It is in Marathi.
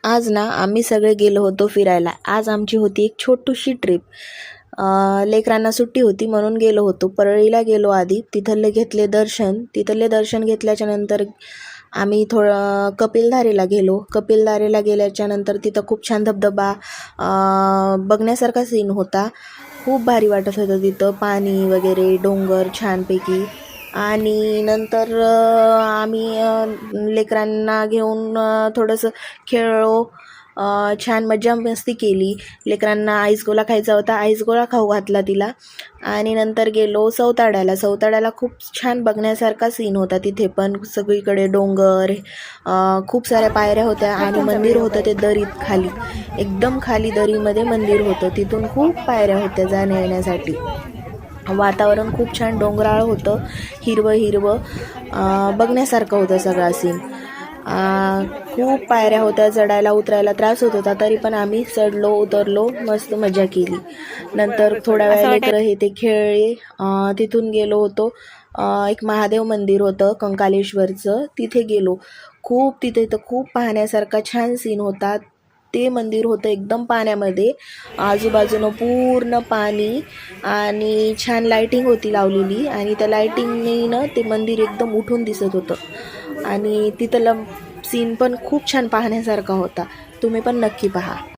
आज ना आम्ही सगळे गेलो होतो फिरायला. आज आमची होती एक छोटीशी ट्रिप. लेकरांना सुट्टी होती म्हणून गेलो होतो. परळीला गेलो आधी. तिथले दर्शन घेतल्याच्या नंतर आम्ही थोडं कपिलधारेला गेलो. कपिलधारेला गेल्याच्या नंतर तिथं खूप छान धबधबा बघण्यासारखा सीन होता. खूप भारी वाटत होतं तिथं, पाणी वगैरे, डोंगर छानपैकी. आणि नंतर आम्ही लेकरांना घेऊन थोडंसं खेळलो. छान मज्जा मस्ती केली. लेकरांना आईसगोळा खायचा होता, आईसगोळा खाऊ घातला तिला. आणि नंतर गेलो सौताड्याला खूप छान बघण्यासारखा सीन होता. तिथे पण सगळीकडे डोंगर, खूप साऱ्या पायऱ्या होत्या आणि मंदिर होतं ते दरीत खाली, एकदम खाली दरीमध्ये मंदिर होतं. तिथून खूप पायऱ्या होत्या जाण्या येण्यासाठी. वातावरण खूप छान डोंगराळ होतं, हिरवं बघण्यासारखं होतं सगळा सीन. खूप पायऱ्या होत्या, चढायला उतरायला त्रास होत होता, तरी पण आम्ही चढलो उतरलो, मस्त मजा केली. नंतर थोड्या वेळ लेकरं हे ते खेळले. तिथून गेलो होतो, एक महादेव मंदिर होतं कंकालेश्वरचं, तिथे गेलो. तिथे तर खूप पाहण्यासारखा छान सीन होता. ते मंदिर होतं एकदम पाण्यामध्ये, आजूबाजूनं पूर्ण पाणी आणि छान लाईटिंग होती लावलेली, आणि त्या लाईटिंगने ते मंदिर एकदम उठून दिसत होतं. आणि तिथलं सीन पण खूप छान पाहण्यासारखा होता. तुम्ही पण नक्की पहा.